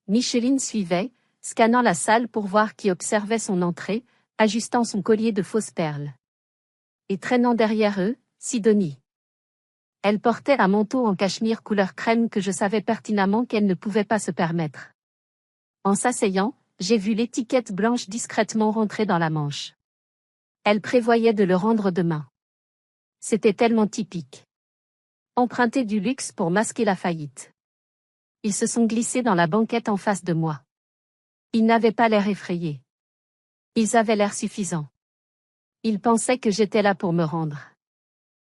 Micheline suivait, scannant la salle pour voir qui observait son entrée, ajustant son collier de fausses perles. Et traînant derrière eux, Sidonie. Elle portait un manteau en cachemire couleur crème que je savais pertinemment qu'elle ne pouvait pas se permettre. En s'asseyant, j'ai vu l'étiquette blanche discrètement rentrer dans la manche. Elle prévoyait de le rendre demain. C'était tellement typique. Emprunter du luxe pour masquer la faillite. Ils se sont glissés dans la banquette en face de moi. Ils n'avaient pas l'air effrayés. Ils avaient l'air suffisants. Ils pensaient que j'étais là pour me rendre.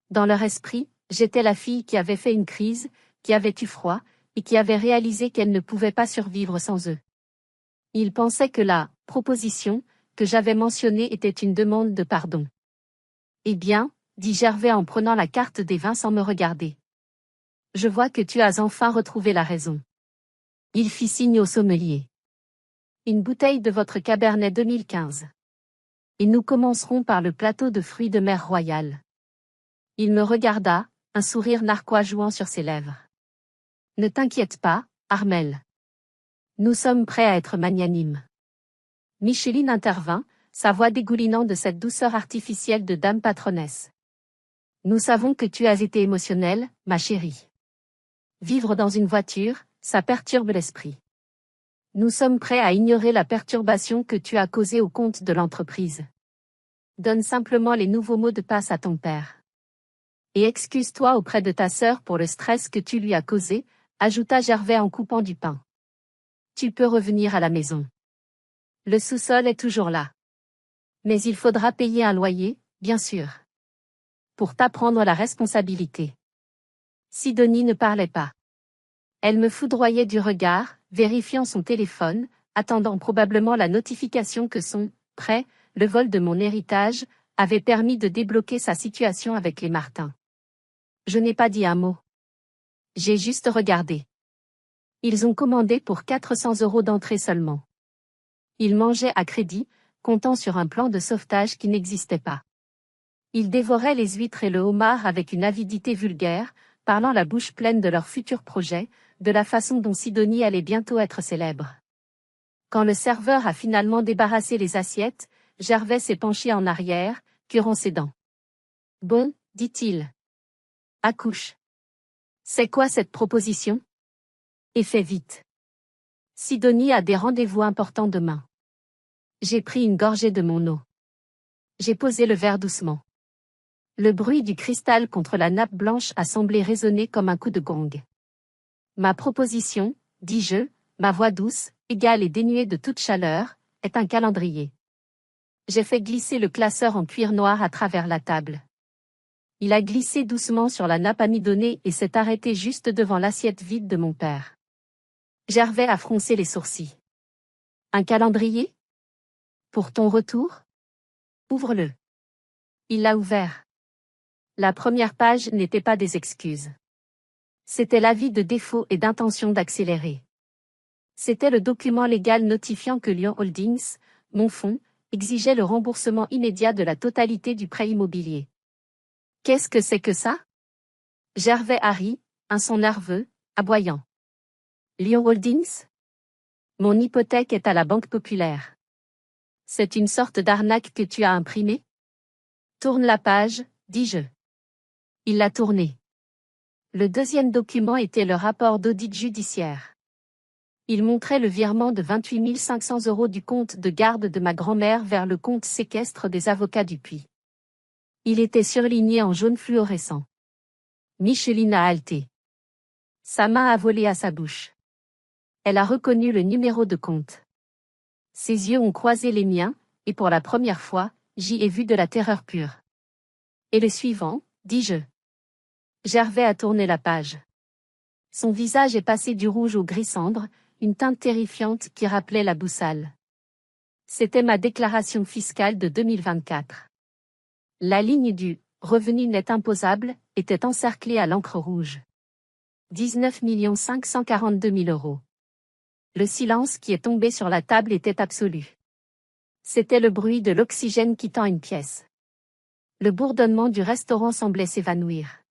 Dans leur esprit, j'étais la fille qui avait fait une crise, qui avait eu froid, et qui avait réalisé qu'elle ne pouvait pas survivre sans eux. Ils pensaient que la proposition que j'avais mentionnée était une demande de pardon. Eh bien, dit Gervais en prenant la carte des vins sans me regarder. Je vois que tu as enfin retrouvé la raison. Il fit signe au sommelier. Une bouteille de votre Cabernet 2015. Et nous commencerons par le plateau de fruits de mer royal. Il me regarda, un sourire narquois jouant sur ses lèvres. Ne t'inquiète pas, Armel. Nous sommes prêts à être magnanimes. Micheline intervint, sa voix dégoulinant de cette douceur artificielle de dame patronnesse. Nous savons que tu as été émotionnelle, ma chérie. Vivre dans une voiture, ça perturbe l'esprit. Nous sommes prêts à ignorer la perturbation que tu as causée au compte de l'entreprise. Donne simplement les nouveaux mots de passe à ton père. Et excuse-toi auprès de ta sœur pour le stress que tu lui as causé, ajouta Gervais en coupant du pain. Tu peux revenir à la maison. Le sous-sol est toujours là. Mais il faudra payer un loyer, bien sûr. Pour t'apprendre la responsabilité. Sidonie ne parlait pas. Elle me foudroyait du regard, vérifiant son téléphone, attendant probablement la notification que son prêt, le vol de mon héritage, avait permis de débloquer sa situation avec les Martin. Je n'ai pas dit un mot. J'ai juste regardé. Ils ont commandé pour 400 € d'entrée seulement. Ils mangeaient à crédit, comptant sur un plan de sauvetage qui n'existait pas. Ils dévoraient les huîtres et le homard avec une avidité vulgaire, parlant la bouche pleine de leur futur projet, de la façon dont Sidonie allait bientôt être célèbre. Quand le serveur a finalement débarrassé les assiettes, Gervais s'est penché en arrière, curant ses dents. « Bon, dit-il. Accouche. C'est quoi cette proposition ? Et fais vite. Sidonie a des rendez-vous importants demain. » J'ai pris une gorgée de mon eau. J'ai posé le verre doucement. Le bruit du cristal contre la nappe blanche a semblé résonner comme un coup de gong. Ma proposition, dis-je, ma voix douce, égale et dénuée de toute chaleur, est un calendrier. J'ai fait glisser le classeur en cuir noir à travers la table. Il a glissé doucement sur la nappe amidonnée et s'est arrêté juste devant l'assiette vide de mon père. Gervais a froncé les sourcils. Un calendrier ? Pour ton retour ? Ouvre-le. Il l'a ouvert. La première page n'était pas des excuses. C'était l'avis de défaut et d'intention d'accélérer. C'était le document légal notifiant que Lyon Holdings, mon fonds, exigeait le remboursement immédiat de la totalité du prêt immobilier. Qu'est-ce que c'est que ça ? Gervais Harry, un son nerveux, aboyant. Lyon Holdings ? Mon hypothèque est à la Banque Populaire. C'est une sorte d'arnaque que tu as imprimée ? Tourne la page, dis-je. Il l'a tournée. Le deuxième document était le rapport d'audit judiciaire. Il montrait le virement de 28 500 € du compte de garde de ma grand-mère vers le compte séquestre des avocats Dupuis. Il était surligné en jaune fluorescent. Micheline a halté. Sa main a volé à sa bouche. Elle a reconnu le numéro de compte. Ses yeux ont croisé les miens, et pour la première fois, j'y ai vu de la terreur pure. Et le suivant, dis-je. Gervais a tourné la page. Son visage est passé du rouge au gris cendre, une teinte terrifiante qui rappelait la boussole. C'était ma déclaration fiscale de 2024. La ligne du « revenu net imposable » était encerclée à l'encre rouge. 19 542 000 €. Le silence qui est tombé sur la table était absolu. C'était le bruit de l'oxygène quittant une pièce. Le bourdonnement du restaurant semblait s'évanouir.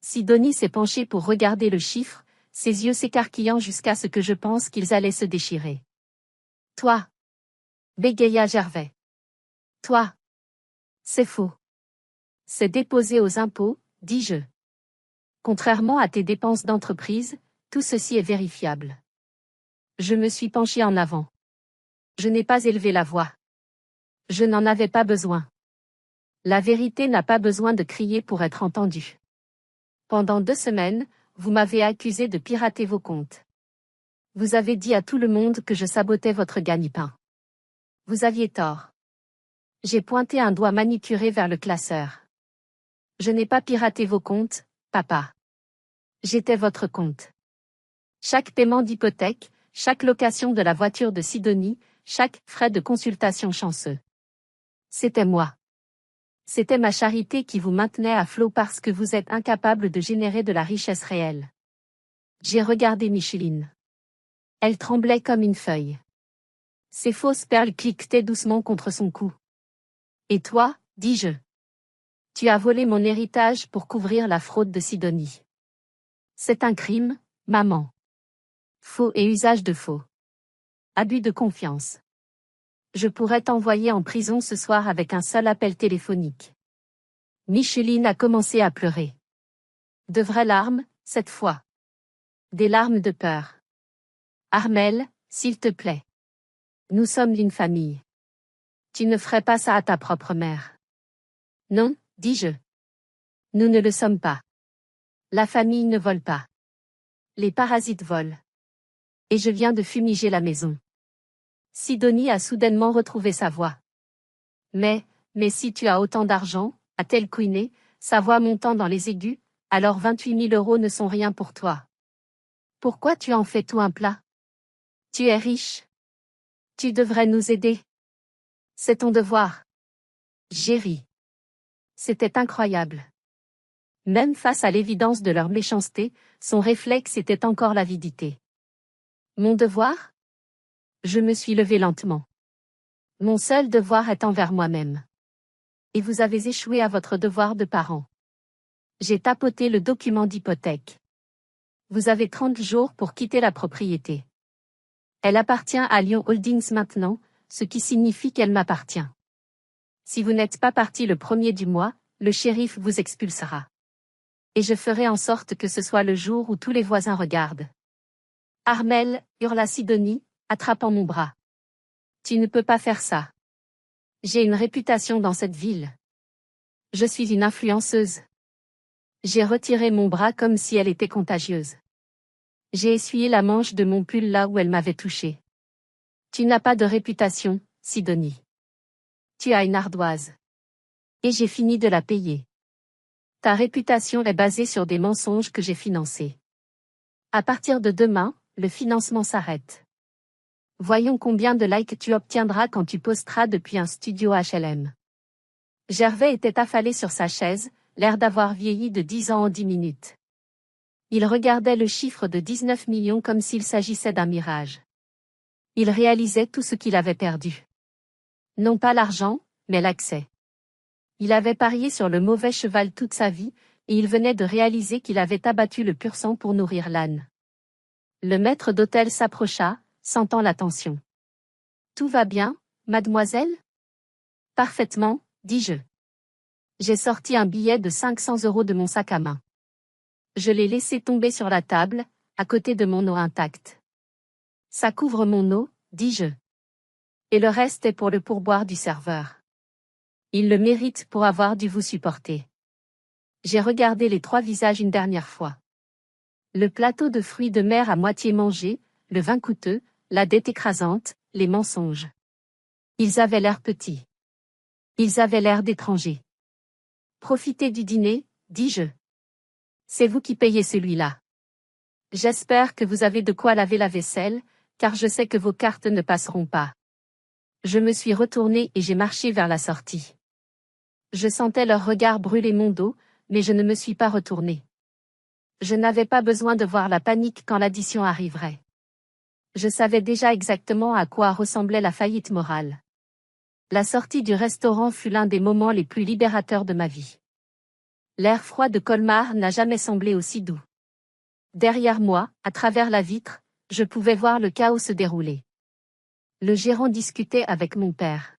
Sidonie s'est penchée pour regarder le chiffre, ses yeux s'écarquillant jusqu'à ce que je pense qu'ils allaient se déchirer. « Toi » bégaya Gervais. « Toi » c'est faux. C'est déposé aux impôts, dis-je. Contrairement à tes dépenses d'entreprise, tout ceci est vérifiable. Je me suis penché en avant. Je n'ai pas élevé la voix. Je n'en avais pas besoin. La vérité n'a pas besoin de crier pour être entendue. Pendant 2 semaines, vous m'avez accusé de pirater vos comptes. Vous avez dit à tout le monde que je sabotais votre gagne-pain. Vous aviez tort. J'ai pointé un doigt manicuré vers le classeur. Je n'ai pas piraté vos comptes, papa. J'étais votre compte. Chaque paiement d'hypothèque, chaque location de la voiture de Sidonie, chaque frais de consultation chanceux. C'était moi. C'était ma charité qui vous maintenait à flot parce que vous êtes incapable de générer de la richesse réelle. J'ai regardé Micheline. Elle tremblait comme une feuille. Ses fausses perles cliquetaient doucement contre son cou. Et toi, dis-je. Tu as volé mon héritage pour couvrir la fraude de Sidonie. C'est un crime, maman. Faux et usage de faux. Abus de confiance. Je pourrais t'envoyer en prison ce soir avec un seul appel téléphonique. Micheline a commencé à pleurer. De vraies larmes, cette fois. Des larmes de peur. Armelle, s'il te plaît. Nous sommes une famille. Tu ne ferais pas ça à ta propre mère. Non, dis-je. Nous ne le sommes pas. La famille ne vole pas. Les parasites volent. Et je viens de fumiger la maison. Sidonie a soudainement retrouvé sa voix. Mais si tu as autant d'argent, a-t-elle couiné, sa voix montant dans les aigus, alors 28 000 € ne sont rien pour toi. Pourquoi tu en fais tout un plat? Tu es riche. Tu devrais nous aider. C'est ton devoir. J'ai ri. C'était incroyable. Même face à l'évidence de leur méchanceté, son réflexe était encore l'avidité. Mon devoir? Je me suis levée lentement. Mon seul devoir est envers moi-même. Et vous avez échoué à votre devoir de parent. J'ai tapoté le document d'hypothèque. Vous avez 30 jours pour quitter la propriété. Elle appartient à Lyon Holdings maintenant, ce qui signifie qu'elle m'appartient. Si vous n'êtes pas parti le 1er du mois, le shérif vous expulsera. Et je ferai en sorte que ce soit le jour où tous les voisins regardent. Armelle, hurla Sidonie, attrapant mon bras. Tu ne peux pas faire ça. J'ai une réputation dans cette ville. Je suis une influenceuse. J'ai retiré mon bras comme si elle était contagieuse. J'ai essuyé la manche de mon pull là où elle m'avait touché. Tu n'as pas de réputation, Sidonie. Tu as une ardoise. Et j'ai fini de la payer. Ta réputation est basée sur des mensonges que j'ai financés. À partir de demain, le financement s'arrête. Voyons combien de likes tu obtiendras quand tu posteras depuis un studio HLM. Gervais était affalé sur sa chaise, l'air d'avoir vieilli de 10 ans en 10 minutes. Il regardait le chiffre de 19 millions comme s'il s'agissait d'un mirage. Il réalisait tout ce qu'il avait perdu. Non pas l'argent, mais l'accès. Il avait parié sur le mauvais cheval toute sa vie, et il venait de réaliser qu'il avait abattu le pur sang pour nourrir l'âne. Le maître d'hôtel s'approcha, sentant la tension. Tout va bien, mademoiselle? Parfaitement, dis-je. J'ai sorti un billet de 500 € de mon sac à main. Je l'ai laissé tomber sur la table, à côté de mon eau intacte. Ça couvre mon eau, dis-je. Et le reste est pour le pourboire du serveur. Il le mérite pour avoir dû vous supporter. J'ai regardé les 3 visages une dernière fois. Le plateau de fruits de mer à moitié mangé, le vin coûteux, la dette écrasante, les mensonges. Ils avaient l'air petits. Ils avaient l'air d'étrangers. Profitez du dîner, dis-je. C'est vous qui payez celui-là. J'espère que vous avez de quoi laver la vaisselle, car je sais que vos cartes ne passeront pas. Je me suis retournée et j'ai marché vers la sortie. Je sentais leur regard brûler mon dos, mais je ne me suis pas retournée. Je n'avais pas besoin de voir la panique quand l'addition arriverait. Je savais déjà exactement à quoi ressemblait la faillite morale. La sortie du restaurant fut l'un des moments les plus libérateurs de ma vie. L'air froid de Colmar n'a jamais semblé aussi doux. Derrière moi, à travers la vitre, je pouvais voir le chaos se dérouler. Le gérant discutait avec mon père.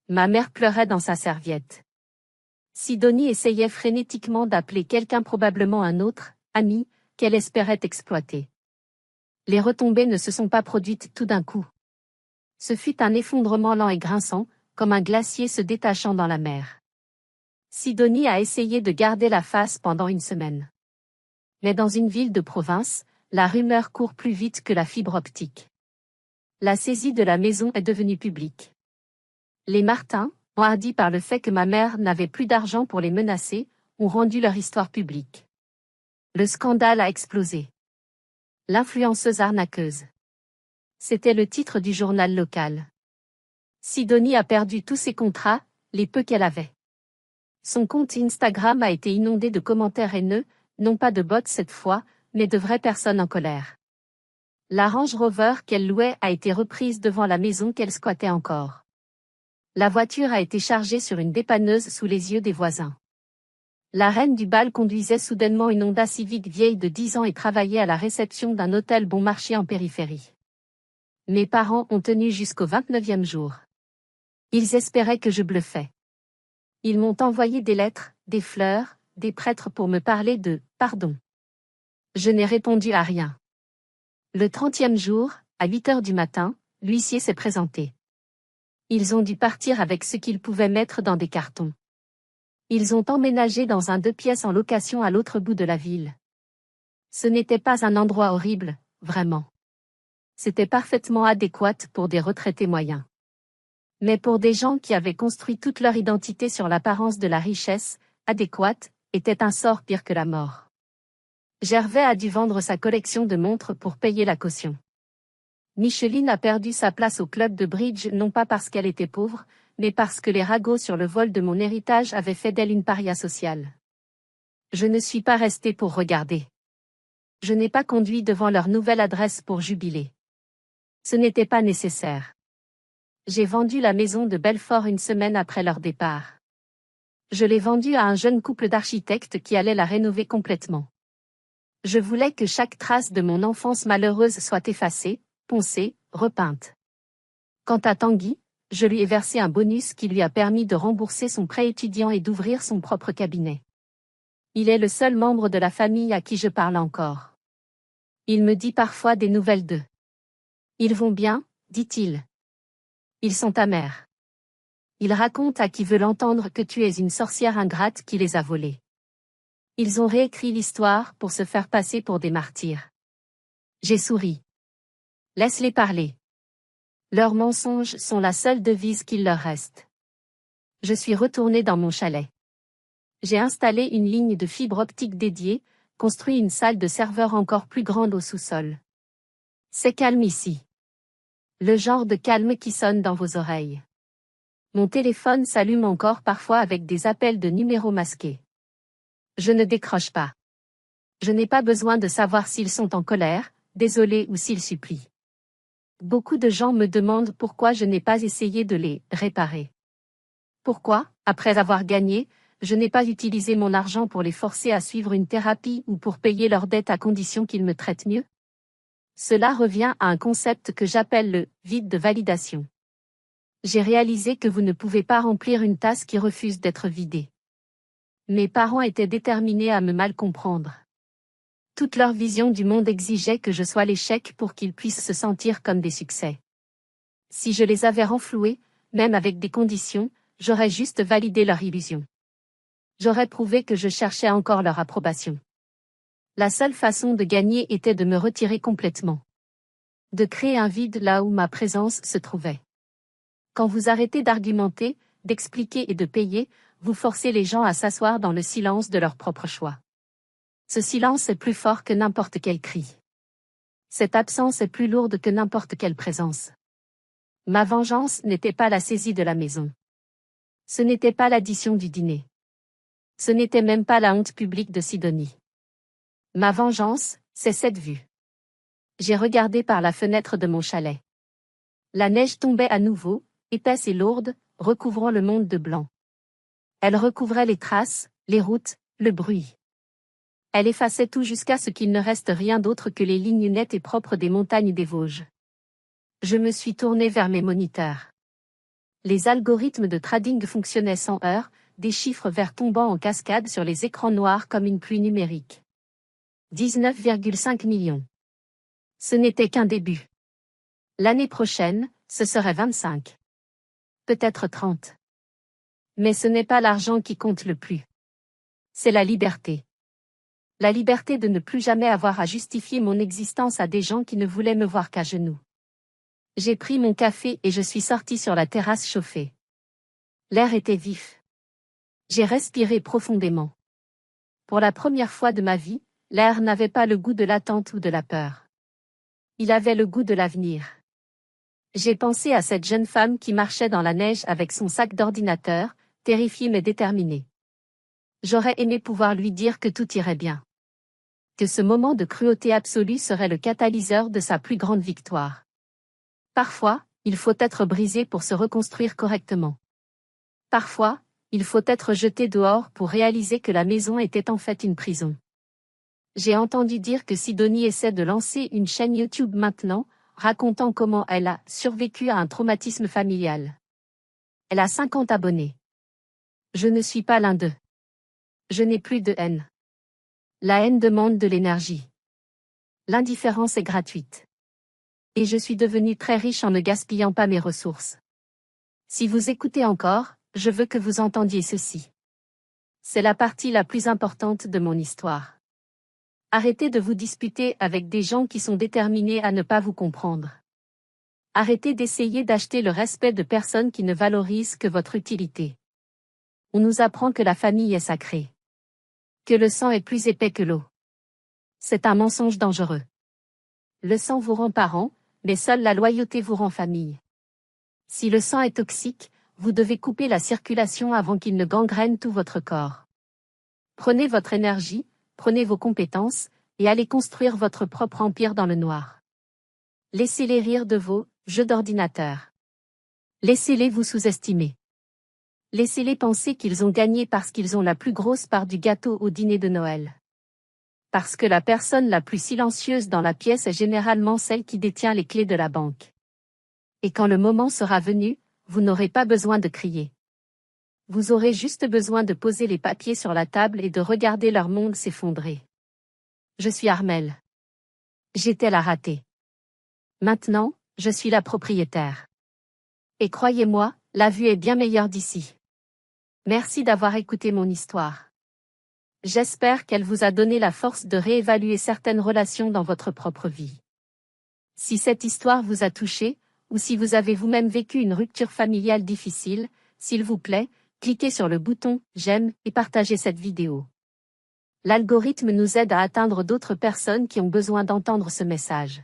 Ma mère pleurait dans sa serviette. Sidonie essayait frénétiquement d'appeler quelqu'un, probablement un autre ami, qu'elle espérait exploiter. Les retombées ne se sont pas produites tout d'un coup. Ce fut un effondrement lent et grinçant, comme un glacier se détachant dans la mer. Sidonie a essayé de garder la face pendant une semaine. Mais dans une ville de province, la rumeur court plus vite que la fibre optique. La saisie de la maison est devenue publique. Les Martin, enhardis par le fait que ma mère n'avait plus d'argent pour les menacer, ont rendu leur histoire publique. Le scandale a explosé. L'influenceuse arnaqueuse. C'était le titre du journal local. Sidonie a perdu tous ses contrats, les peu qu'elle avait. Son compte Instagram a été inondé de commentaires haineux, non pas de bots cette fois, mais de vraies personnes en colère. La Range Rover qu'elle louait a été reprise devant la maison qu'elle squattait encore. La voiture a été chargée sur une dépanneuse sous les yeux des voisins. La reine du bal conduisait soudainement une Honda Civic vieille de 10 ans et travaillait à la réception d'un hôtel bon marché en périphérie. Mes parents ont tenu jusqu'au 29e jour. Ils espéraient que je bluffais. Ils m'ont envoyé des lettres, des fleurs, des prêtres pour me parler de « pardon ». Je n'ai répondu à rien. Le 30e jour, à 8 heures du matin, l'huissier s'est présenté. Ils ont dû partir avec ce qu'ils pouvaient mettre dans des cartons. Ils ont emménagé dans un 2 pièces en location à l'autre bout de la ville. Ce n'était pas un endroit horrible, vraiment. C'était parfaitement adéquat pour des retraités moyens. Mais pour des gens qui avaient construit toute leur identité sur l'apparence de la richesse, adéquate, était un sort pire que la mort. Gervais a dû vendre sa collection de montres pour payer la caution. Micheline a perdu sa place au club de bridge non pas parce qu'elle était pauvre, mais parce que les ragots sur le vol de mon héritage avaient fait d'elle une paria sociale. Je ne suis pas restée pour regarder. Je n'ai pas conduit devant leur nouvelle adresse pour jubiler. Ce n'était pas nécessaire. J'ai vendu la maison de Belfort une semaine après leur départ. Je l'ai vendue à un jeune couple d'architectes qui allait la rénover complètement. Je voulais que chaque trace de mon enfance malheureuse soit effacée, poncée, repeinte. Quant à Tanguy, je lui ai versé un bonus qui lui a permis de rembourser son prêt étudiant et d'ouvrir son propre cabinet. Il est le seul membre de la famille à qui je parle encore. Il me dit parfois des nouvelles d'eux. Ils vont bien, dit-il. Ils sont amers. Il raconte à qui veut l'entendre que tu es une sorcière ingrate qui les a volés. Ils ont réécrit l'histoire pour se faire passer pour des martyrs. J'ai souri. Laisse-les parler. Leurs mensonges sont la seule devise qu'il leur reste. Je suis retournée dans mon chalet. J'ai installé une ligne de fibre optique dédiée, construit une salle de serveur encore plus grande au sous-sol. C'est calme ici. Le genre de calme qui sonne dans vos oreilles. Mon téléphone s'allume encore parfois avec des appels de numéros masqués. Je ne décroche pas. Je n'ai pas besoin de savoir s'ils sont en colère, désolés ou s'ils supplient. Beaucoup de gens me demandent pourquoi je n'ai pas essayé de les réparer. Pourquoi, après avoir gagné, je n'ai pas utilisé mon argent pour les forcer à suivre une thérapie ou pour payer leurs dettes à condition qu'ils me traitent mieux? Cela revient à un concept que j'appelle le vide de validation. J'ai réalisé que vous ne pouvez pas remplir une tasse qui refuse d'être vidée. Mes parents étaient déterminés à me mal comprendre. Toute leur vision du monde exigeait que je sois l'échec pour qu'ils puissent se sentir comme des succès. Si je les avais renfloués, même avec des conditions, j'aurais juste validé leur illusion. J'aurais prouvé que je cherchais encore leur approbation. La seule façon de gagner était de me retirer complètement. De créer un vide là où ma présence se trouvait. Quand vous arrêtez d'argumenter, d'expliquer et de payer, vous forcez les gens à s'asseoir dans le silence de leur propre choix. Ce silence est plus fort que n'importe quel cri. Cette absence est plus lourde que n'importe quelle présence. Ma vengeance n'était pas la saisie de la maison. Ce n'était pas l'addition du dîner. Ce n'était même pas la honte publique de Sidonie. Ma vengeance, c'est cette vue. J'ai regardé par la fenêtre de mon chalet. La neige tombait à nouveau, épaisse et lourde, recouvrant le monde de blanc. Elle recouvrait les traces, les routes, le bruit. Elle effaçait tout jusqu'à ce qu'il ne reste rien d'autre que les lignes nettes et propres des montagnes des Vosges. Je me suis tourné vers mes moniteurs. Les algorithmes de trading fonctionnaient sans heurts, des chiffres verts tombant en cascade sur les écrans noirs comme une pluie numérique. 19,5 millions. Ce n'était qu'un début. L'année prochaine, ce serait 25. Peut-être 30. Mais ce n'est pas l'argent qui compte le plus. C'est la liberté. La liberté de ne plus jamais avoir à justifier mon existence à des gens qui ne voulaient me voir qu'à genoux. J'ai pris mon café et je suis sorti sur la terrasse chauffée. L'air était vif. J'ai respiré profondément. Pour la première fois de ma vie, l'air n'avait pas le goût de l'attente ou de la peur. Il avait le goût de l'avenir. J'ai pensé à cette jeune femme qui marchait dans la neige avec son sac d'ordinateur, terrifiée mais déterminée. J'aurais aimé pouvoir lui dire que tout irait bien. Que ce moment de cruauté absolue serait le catalyseur de sa plus grande victoire. Parfois, il faut être brisé pour se reconstruire correctement. Parfois, il faut être jeté dehors pour réaliser que la maison était en fait une prison. J'ai entendu dire que Sidonie essaie de lancer une chaîne YouTube maintenant, racontant comment elle a survécu à un traumatisme familial. Elle a 50 abonnés. Je ne suis pas l'un d'eux. Je n'ai plus de haine. La haine demande de l'énergie. L'indifférence est gratuite. Et je suis devenu très riche en ne gaspillant pas mes ressources. Si vous écoutez encore, je veux que vous entendiez ceci. C'est la partie la plus importante de mon histoire. Arrêtez de vous disputer avec des gens qui sont déterminés à ne pas vous comprendre. Arrêtez d'essayer d'acheter le respect de personnes qui ne valorisent que votre utilité. On nous apprend que la famille est sacrée. Que le sang est plus épais que l'eau. C'est un mensonge dangereux. Le sang vous rend parent, mais seule la loyauté vous rend famille. Si le sang est toxique, vous devez couper la circulation avant qu'il ne gangrène tout votre corps. Prenez votre énergie, prenez vos compétences, et allez construire votre propre empire dans le noir. Laissez-les rire de vos jeux d'ordinateur. Laissez-les vous sous-estimer. Laissez-les penser qu'ils ont gagné parce qu'ils ont la plus grosse part du gâteau au dîner de Noël. Parce que la personne la plus silencieuse dans la pièce est généralement celle qui détient les clés de la banque. Et quand le moment sera venu, vous n'aurez pas besoin de crier. Vous aurez juste besoin de poser les papiers sur la table et de regarder leur monde s'effondrer. Je suis Armelle. J'étais la ratée. Maintenant, je suis la propriétaire. Et croyez-moi, la vue est bien meilleure d'ici. Merci d'avoir écouté mon histoire. J'espère qu'elle vous a donné la force de réévaluer certaines relations dans votre propre vie. Si cette histoire vous a touché, ou si vous avez vous-même vécu une rupture familiale difficile, s'il vous plaît, cliquez sur le bouton « J'aime » et partagez cette vidéo. L'algorithme nous aide à atteindre d'autres personnes qui ont besoin d'entendre ce message.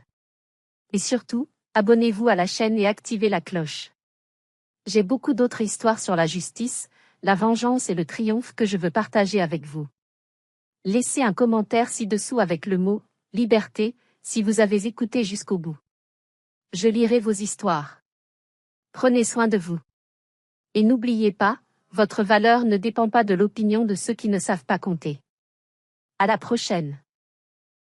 Et surtout, abonnez-vous à la chaîne et activez la cloche. J'ai beaucoup d'autres histoires sur la justice, la vengeance et le triomphe que je veux partager avec vous. Laissez un commentaire ci-dessous avec le mot « liberté » si vous avez écouté jusqu'au bout. Je lirai vos histoires. Prenez soin de vous. Et n'oubliez pas, votre valeur ne dépend pas de l'opinion de ceux qui ne savent pas compter. À la prochaine.